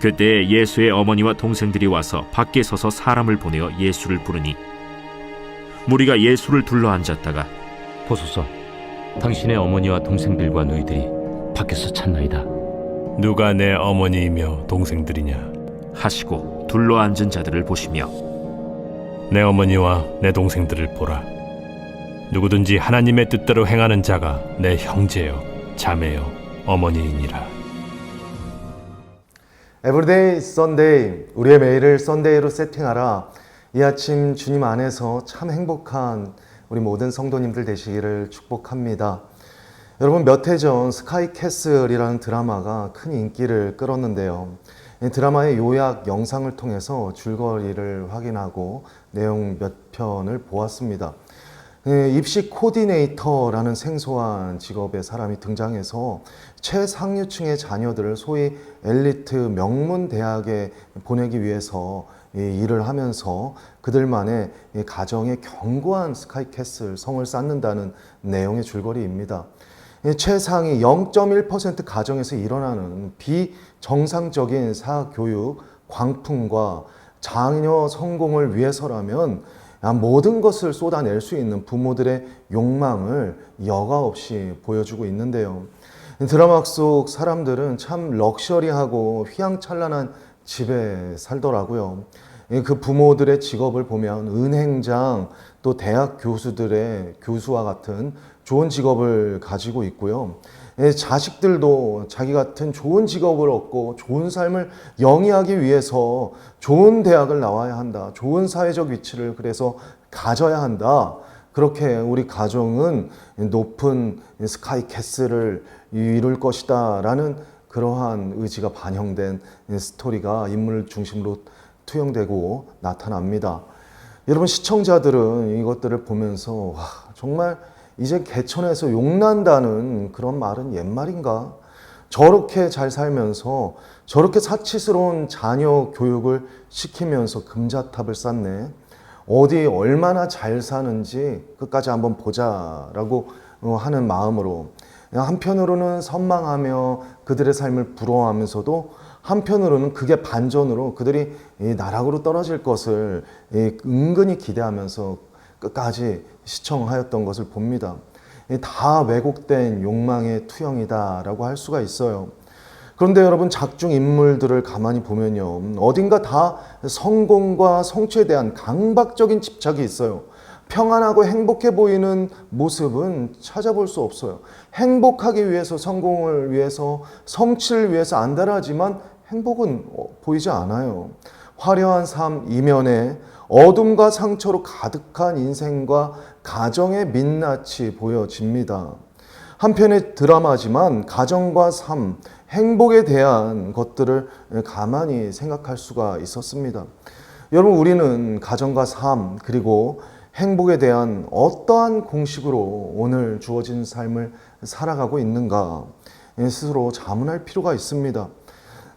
그때 예수의 어머니와 동생들이 와서 밖에 서서 사람을 보내어 예수를 부르니 무리가 예수를 둘러 앉았다가 보소서, 당신의 어머니와 동생들과 너희들이 밖에서 찾나이다. 누가 내 어머니이며 동생들이냐? 하시고 둘러 앉은 자들을 보시며 내 어머니와 내 동생들을 보라. 누구든지 하나님의 뜻대로 행하는 자가 내 형제요, 자매요, 어머니이니라. 에브리데이 썬데이, 우리의 매일을 썬데이로 세팅하라. 이 아침 주님 안에서 참 행복한 우리 모든 성도님들 되시기를 축복합니다. 여러분, 몇 해 전 스카이캐슬이라는 드라마가 큰 인기를 끌었는데요. 이 드라마의 요약 영상을 통해서 줄거리를 확인하고 내용 몇 편을 보았습니다. 입시 코디네이터라는 생소한 직업의 사람이 등장해서 최상류층의 자녀들을 소위 엘리트 명문 대학에 보내기 위해서 일을 하면서 그들만의 가정의 견고한 스카이캐슬 성을 쌓는다는 내용의 줄거리입니다. 최상위 0.1% 가정에서 일어나는 비정상적인 사교육 광풍과 자녀 성공을 위해서라면 모든 것을 쏟아낼 수 있는 부모들의 욕망을 여과 없이 보여주고 있는데요. 드라마 속 사람들은 참 럭셔리하고 휘황찬란한 집에 살더라고요. 그 부모들의 직업을 보면 은행장, 또 대학 교수들의 교수와 같은 좋은 직업을 가지고 있고요. 자식들도 자기 같은 좋은 직업을 얻고 좋은 삶을 영위하기 위해서 좋은 대학을 나와야 한다. 좋은 사회적 위치를 그래서 가져야 한다. 그렇게 우리 가정은 높은 스카이캐슬을 이룰 것이다 라는 그러한 의지가 반영된 스토리가 인물 중심으로 투영되고 나타납니다. 여러분, 시청자들은 이것들을 보면서 와, 정말 이제 개천에서 용난다는 그런 말은 옛말인가? 저렇게 잘 살면서 저렇게 사치스러운 자녀 교육을 시키면서 금자탑을 쌓네. 어디 얼마나 잘 사는지 끝까지 한번 보자라고 하는 마음으로, 한편으로는 선망하며 그들의 삶을 부러워하면서도 한편으로는 그게 반전으로 그들이 나락으로 떨어질 것을 은근히 기대하면서 끝까지 시청하였던 것을 봅니다. 다 왜곡된 욕망의 투영이다라고 할 수가 있어요. 그런데 여러분, 작중 인물들을 가만히 보면요, 어딘가 다 성공과 성취에 대한 강박적인 집착이 있어요. 평안하고 행복해 보이는 모습은 찾아볼 수 없어요. 행복하기 위해서, 성공을 위해서, 성취를 위해서 안달하지만 행복은 보이지 않아요. 화려한 삶 이면에 어둠과 상처로 가득한 인생과 가정의 민낯이 보여집니다. 한편의 드라마지만 가정과 삶, 행복에 대한 것들을 가만히 생각할 수가 있었습니다. 여러분, 우리는 가정과 삶 그리고 행복에 대한 어떠한 공식으로 오늘 주어진 삶을 살아가고 있는가 스스로 자문할 필요가 있습니다.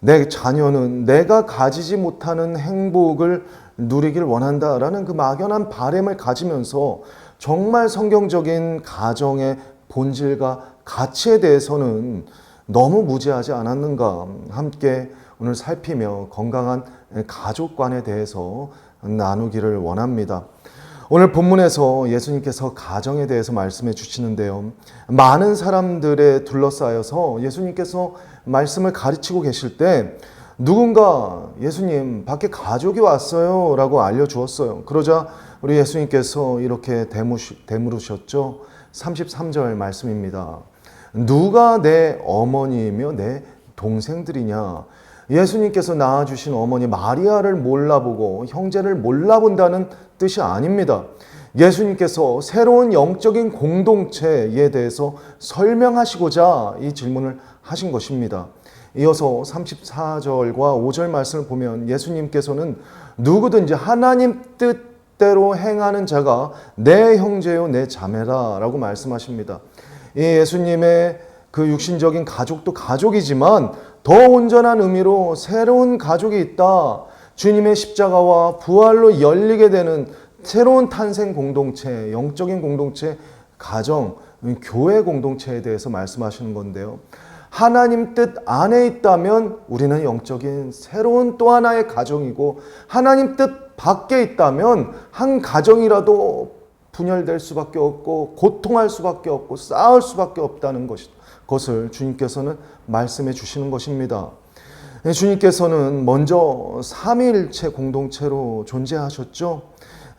내 자녀는 내가 가지지 못하는 행복을 누리길 원한다라는 그 막연한 바람을 가지면서 정말 성경적인 가정의 본질과 가치에 대해서는 너무 무지하지 않았는가, 함께 오늘 살피며 건강한 가족관에 대해서 나누기를 원합니다. 오늘 본문에서 예수님께서 가정에 대해서 말씀해 주시는데요, 많은 사람들에 둘러싸여서 예수님께서 말씀을 가르치고 계실 때 누군가 예수님, 밖에 가족이 왔어요 라고 알려주었어요. 그러자 우리 예수님께서 이렇게 대물으셨죠. 33절 말씀입니다. 누가 내 어머니이며 내 동생들이냐? 예수님께서 낳아주신 어머니 마리아를 몰라보고 형제를 몰라본다는 뜻이 아닙니다. 예수님께서 새로운 영적인 공동체에 대해서 설명하시고자 이 질문을 하신 것입니다. 이어서 34절과 5절 말씀을 보면 예수님께서는 누구든지 하나님 뜻대로 행하는 자가 내 형제요 내 자매라 라고 말씀하십니다. 이 예수님의 그 육신적인 가족도 가족이지만 더 온전한 의미로 새로운 가족이 있다. 주님의 십자가와 부활로 열리게 되는 새로운 탄생 공동체, 영적인 공동체, 가정, 교회 공동체에 대해서 말씀하시는 건데요. 하나님 뜻 안에 있다면 우리는 영적인 새로운 또 하나의 가정이고, 하나님 뜻 밖에 있다면 한 가정이라도 분열될 수밖에 없고 고통할 수밖에 없고 싸울 수밖에 없다는 것을 주님께서는 말씀해 주시는 것입니다. 주님께서는 먼저 삼위일체 공동체로 존재하셨죠.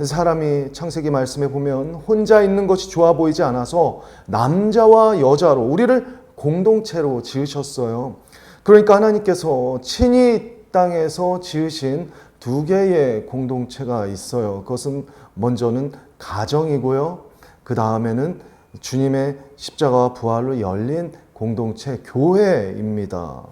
사람이 창세기 말씀에 보면 혼자 있는 것이 좋아 보이지 않아서 남자와 여자로 우리를 공동체로 지으셨어요. 그러니까 하나님께서 친히 땅에서 지으신 두 개의 공동체가 있어요. 그것은 먼저는 가정이고요. 그 다음에는 주님의 십자가와 부활로 열린 공동체 교회입니다.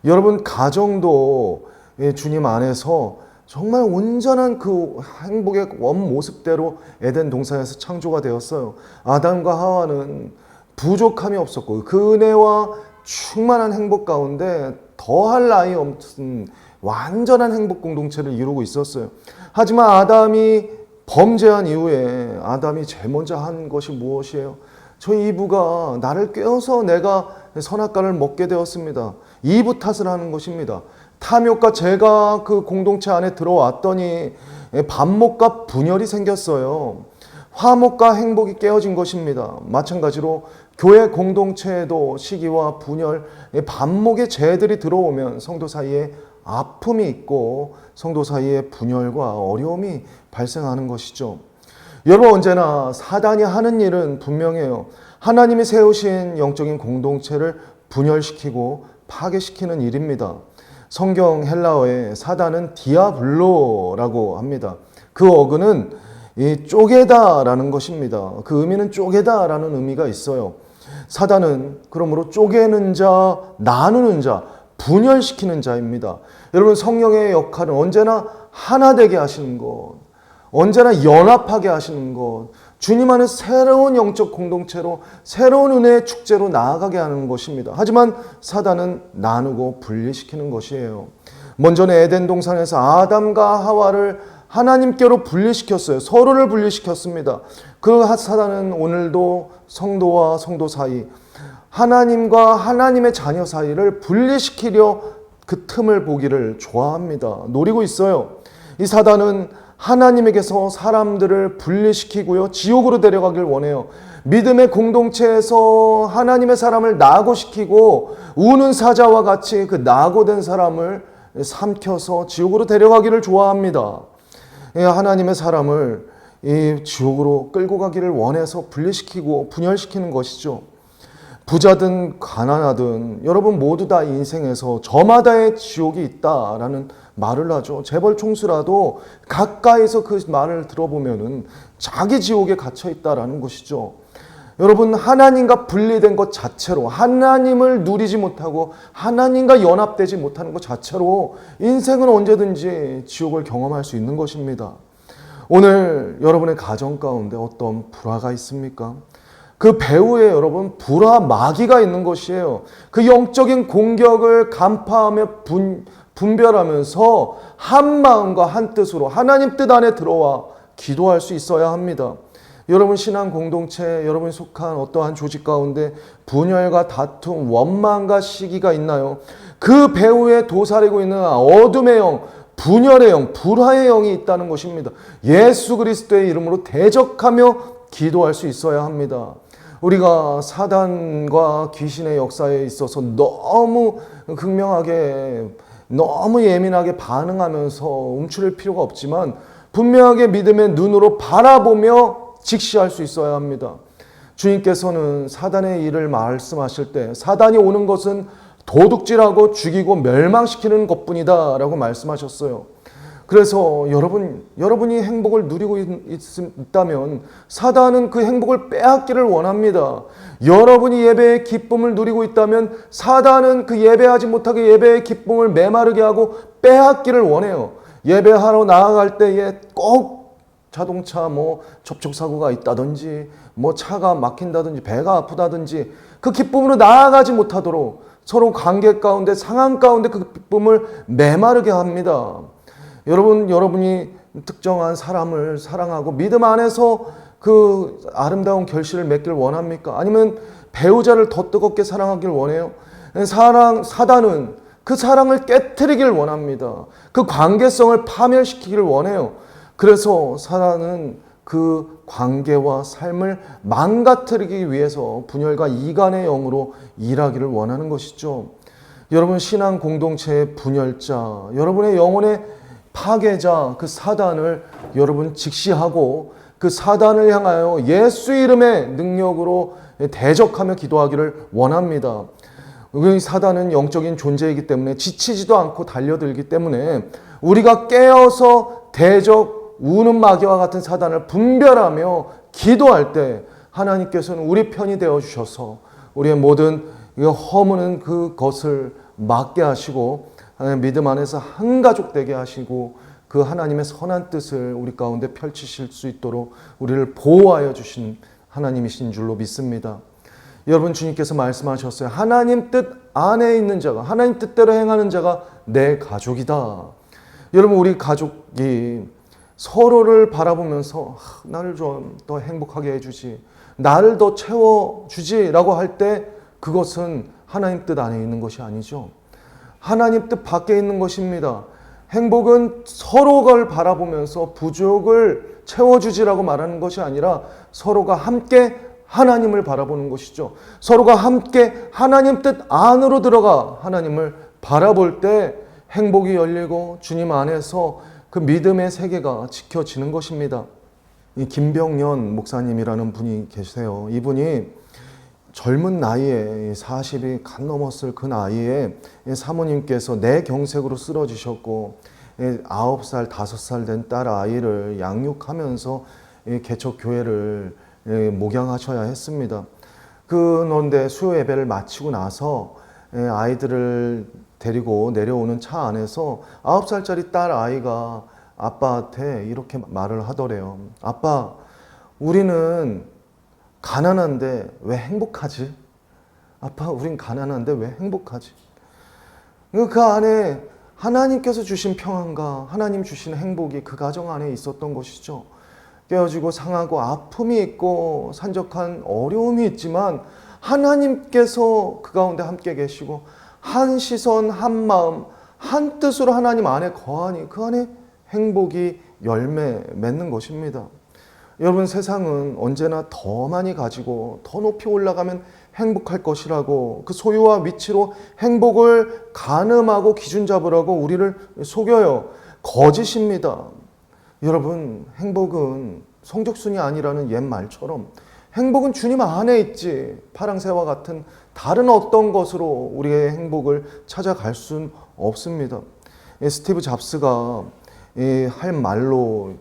여러분, 가정도 주님 안에서 정말 온전한 그 행복의 원모습대로 에덴 동산에서 창조가 되었어요. 아담과 하와는 부족함이 없었고 그 은혜와 충만한 행복 가운데 더할 나위 없는 완전한 행복 공동체를 이루고 있었어요. 하지만 아담이 범죄한 이후에 아담이 제일 먼저 한 것이 무엇이에요? 저 이브가 나를 꾀어서 내가 선악과를 먹게 되었습니다. 이브 탓을 하는 것입니다. 탐욕과 죄가 그 공동체 안에 들어왔더니 반목과 분열이 생겼어요. 화목과 행복이 깨어진 것입니다. 마찬가지로 교회 공동체에도 시기와 분열, 반목의 죄들이 들어오면 성도 사이에 아픔이 있고 성도 사이에 분열과 어려움이 발생하는 것이죠. 여러분, 언제나 사단이 하는 일은 분명해요. 하나님이 세우신 영적인 공동체를 분열시키고 파괴시키는 일입니다. 성경 헬라어에 사단은 디아블로라고 합니다. 그 어근은 쪼개다라는 것입니다. 그 의미는 쪼개다라는 의미가 있어요. 사단은 그러므로 쪼개는 자, 나누는 자, 분열시키는 자입니다. 여러분, 성령의 역할은 언제나 하나 되게 하시는 것, 언제나 연합하게 하시는 것, 주님 안에 새로운 영적 공동체로 새로운 은혜의 축제로 나아가게 하는 것입니다. 하지만 사단은 나누고 분리시키는 것이에요. 먼저는 에덴 동산에서 아담과 하와를 하나님께로 분리시켰어요. 서로를 분리시켰습니다. 그 사단은 오늘도 성도와 성도 사이, 하나님과 하나님의 자녀 사이를 분리시키려 그 틈을 보기를 좋아합니다. 노리고 있어요. 이 사단은 하나님에게서 사람들을 분리시키고요, 지옥으로 데려가길 원해요. 믿음의 공동체에서 하나님의 사람을 낙오시키고 우는 사자와 같이 그 낙오된 사람을 삼켜서 지옥으로 데려가기를 좋아합니다. 하나님의 사람을 이 지옥으로 끌고 가기를 원해서 분리시키고 분열시키는 것이죠. 부자든 가난하든 여러분 모두 다 인생에서 저마다의 지옥이 있다라는 말을 하죠. 재벌 총수라도 가까이서 그 말을 들어보면은 자기 지옥에 갇혀 있다라는 것이죠. 여러분, 하나님과 분리된 것 자체로, 하나님을 누리지 못하고 하나님과 연합되지 못하는 것 자체로 인생은 언제든지 지옥을 경험할 수 있는 것입니다. 오늘 여러분의 가정 가운데 어떤 불화가 있습니까? 그 배후에 여러분 불화 마귀가 있는 것이에요. 그 영적인 공격을 간파하며 분별하면서 한 마음과 한 뜻으로 하나님 뜻 안에 들어와 기도할 수 있어야 합니다. 여러분 신앙 공동체, 여러분이 속한 어떠한 조직 가운데 분열과 다툼, 원망과 시기가 있나요? 그 배후에 도사리고 있는 어둠의 영, 분열의 영, 불화의 영이 있다는 것입니다. 예수 그리스도의 이름으로 대적하며 기도할 수 있어야 합니다. 우리가 사단과 귀신의 역사에 있어서 너무 극명하게, 너무 예민하게 반응하면서 움츠릴 필요가 없지만 분명하게 믿음의 눈으로 바라보며 직시할 수 있어야 합니다. 주님께서는 사단의 일을 말씀하실 때 다단이 오는 것은 도둑질하고 죽이고 멸망시키는 것뿐이다 라고 말씀하셨어요. 그래서 여러분이 행복을 누리고 있다면 사단은 그 행복을 빼앗기를 원합니다. 여러분이 예배의 기쁨을 누리고 있다면 사단은 그 예배하지 못하게 예배의 기쁨을 메마르게 하고 빼앗기를 원해요. 예배하러 나아갈 때에 꼭 자동차 접촉사고가 있다든지 차가 막힌다든지 배가 아프다든지 그 기쁨으로 나아가지 못하도록 서로 관계 가운데 상황 가운데 그 기쁨을 메마르게 합니다. 여러분이 특정한 사람을 사랑하고 믿음 안에서 그 아름다운 결실을 맺길 원합니까? 아니면 배우자를 더 뜨겁게 사랑하길 원해요? 사단은 그 사랑을 깨트리길 원합니다. 그 관계성을 파멸시키기를 원해요. 그래서 사단은 그 관계와 삶을 망가뜨리기 위해서 분열과 이간의 영으로 일하기를 원하는 것이죠. 여러분, 신앙 공동체의 분열자, 여러분의 영혼의 파괴자, 그 사단을 여러분 직시하고 그 사단을 향하여 예수 이름의 능력으로 대적하며 기도하기를 원합니다. 사단은 영적인 존재이기 때문에 지치지도 않고 달려들기 때문에 우리가 깨어서 대적, 우는 마귀와 같은 사단을 분별하며 기도할 때 하나님께서는 우리 편이 되어 주셔서 우리의 모든 허무는 그것을 막게 하시고 믿음 안에서 한 가족 되게 하시고 그 하나님의 선한 뜻을 우리 가운데 펼치실 수 있도록 우리를 보호하여 주신 하나님이신 줄로 믿습니다. 여러분, 주님께서 말씀하셨어요. 하나님 뜻 안에 있는 자가, 하나님 뜻대로 행하는 자가 내 가족이다. 여러분, 우리 가족이 서로를 바라보면서 나를 좀 더 행복하게 해주지, 나를 더 채워주지 라고 할 때 그것은 하나님 뜻 안에 있는 것이 아니죠. 하나님 뜻 밖에 있는 것입니다. 행복은 서로를 바라보면서 부족을 채워주지라고 말하는 것이 아니라 서로가 함께 하나님을 바라보는 것이죠. 서로가 함께 하나님 뜻 안으로 들어가 하나님을 바라볼 때 행복이 열리고 주님 안에서 그 믿음의 세계가 지켜지는 것입니다. 이 김병년 목사님이라는 분이 계세요. 이분이 젊은 나이에 40이 간 넘었을 그 나이에 사모님께서 내경색으로 쓰러지셨고 9살, 5살 된 딸 아이를 양육하면서 개척교회를 목양하셔야 했습니다. 그런데 수요 예배를 마치고 나서 아이들을 데리고 내려오는 차 안에서 9살짜리 딸 아이가 아빠한테 이렇게 말을 하더래요. 아빠, 우리는 가난한데 왜 행복하지? 아빠, 우린 가난한데 왜 행복하지? 그 안에 하나님께서 주신 평안과 하나님 주신 행복이 그 가정 안에 있었던 것이죠. 깨어지고 상하고 아픔이 있고 산적한 어려움이 있지만 하나님께서 그 가운데 함께 계시고 한 시선, 한 마음, 한 뜻으로 하나님 안에 거하니 그 안에 행복이 열매 맺는 것입니다. 여러분, 세상은 언제나 더 많이 가지고 더 높이 올라가면 행복할 것이라고 그 소유와 위치로 행복을 가늠하고 기준 잡으라고 우리를 속여요. 거짓입니다. 여러분, 행복은 성적순이 아니라는 옛 말처럼 행복은 주님 안에 있지 파랑새와 같은 다른 어떤 것으로 우리의 행복을 찾아갈 수는 없습니다. 스티브 잡스가 할 말로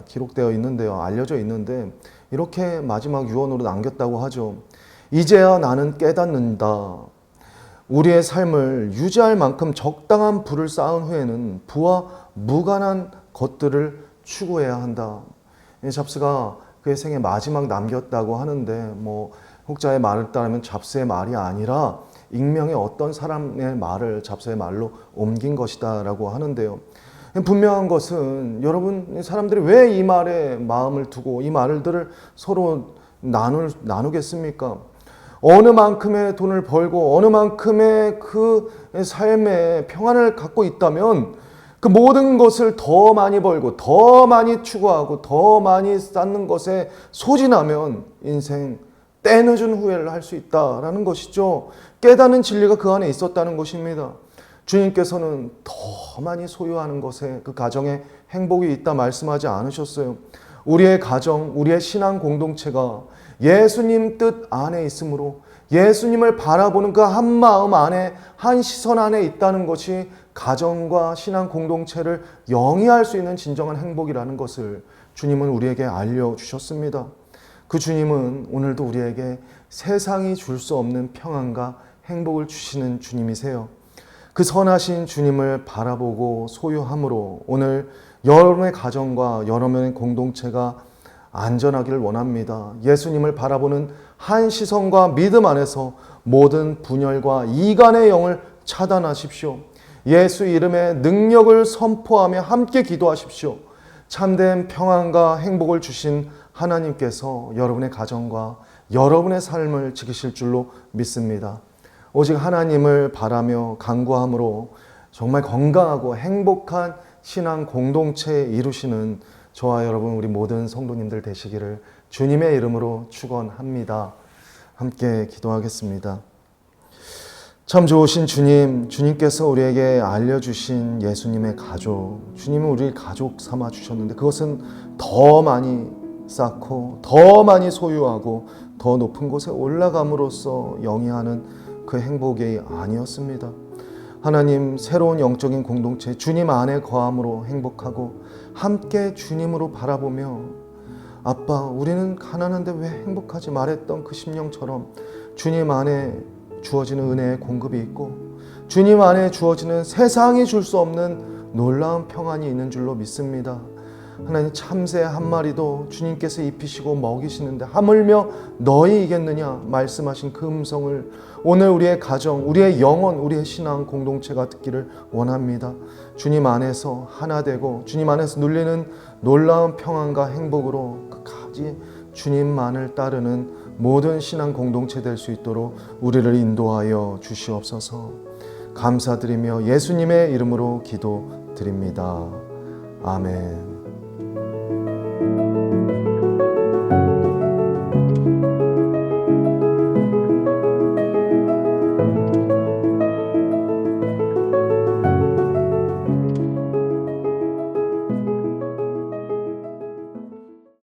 기록되어 있는데요. 알려져 있는데 이렇게 마지막 유언으로 남겼다고 하죠. 이제야 나는 깨닫는다. 우리의 삶을 유지할 만큼 적당한 부를 쌓은 후에는 부와 무관한 것들을 추구해야 한다. 잡스가 그의 생애 마지막 남겼다고 하는데 혹자의 말을 따르면 잡스의 말이 아니라 익명의 어떤 사람의 말을 잡스의 말로 옮긴 것이다 라고 하는데요. 분명한 것은 여러분, 사람들이 왜 이 말에 마음을 두고 이 말들을 서로 나누겠습니까? 어느 만큼의 돈을 벌고 어느 만큼의 그 삶의 평안을 갖고 있다면 그 모든 것을 더 많이 벌고 더 많이 추구하고 더 많이 쌓는 것에 소진하면 인생 때늦은 후회를 할 수 있다라는 것이죠. 깨닫는 진리가 그 안에 있었다는 것입니다. 주님께서는 더 많이 소유하는 것에 그 가정에 행복이 있다 말씀하지 않으셨어요. 우리의 가정, 우리의 신앙 공동체가 예수님 뜻 안에 있으므로 예수님을 바라보는 그 한 마음 안에, 한 시선 안에 있다는 것이 가정과 신앙 공동체를 영위할 수 있는 진정한 행복이라는 것을 주님은 우리에게 알려주셨습니다. 그 주님은 오늘도 우리에게 세상이 줄 수 없는 평안과 행복을 주시는 주님이세요. 그 선하신 주님을 바라보고 소유함으로 오늘 여러분의 가정과 여러분의 공동체가 안전하기를 원합니다. 예수님을 바라보는 한 시선과 믿음 안에서 모든 분열과 이간의 영을 차단하십시오. 예수 이름의 능력을 선포하며 함께 기도하십시오. 참된 평안과 행복을 주신 하나님께서 여러분의 가정과 여러분의 삶을 지키실 줄로 믿습니다. 오직 하나님을 바라며 간구함으로 정말 건강하고 행복한 신앙 공동체 이루시는 저와 여러분 우리 모든 성도님들 되시기를 주님의 이름으로 축원합니다. 함께 기도하겠습니다. 참 좋으신 주님, 주님께서 우리에게 알려주신 예수님의 가족, 주님은 우리를 가족 삼아 주셨는데 그것은 더 많이 쌓고 더 많이 소유하고 더 높은 곳에 올라감으로써 영위하는 그 행복이 아니었습니다. 하나님, 새로운 영적인 공동체 주님 안에 거함으로 행복하고 함께 주님으로 바라보며 아빠, 우리는 가난한데 왜 행복하지 말했던 그 심령처럼 주님 안에 주어지는 은혜의 공급이 있고 주님 안에 주어지는 세상이 줄 수 없는 놀라운 평안이 있는 줄로 믿습니다. 하나님, 참새 한 마리도 주님께서 입히시고 먹이시는데 하물며 너희 이겠느냐 말씀하신 그 음성을 오늘 우리의 가정, 우리의 영혼, 우리의 신앙 공동체가 듣기를 원합니다. 주님 안에서 하나 되고 주님 안에서 누리는 놀라운 평안과 행복으로 끝까지 주님만을 따르는 모든 신앙 공동체 될 수 있도록 우리를 인도하여 주시옵소서. 감사드리며 예수님의 이름으로 기도드립니다. 아멘.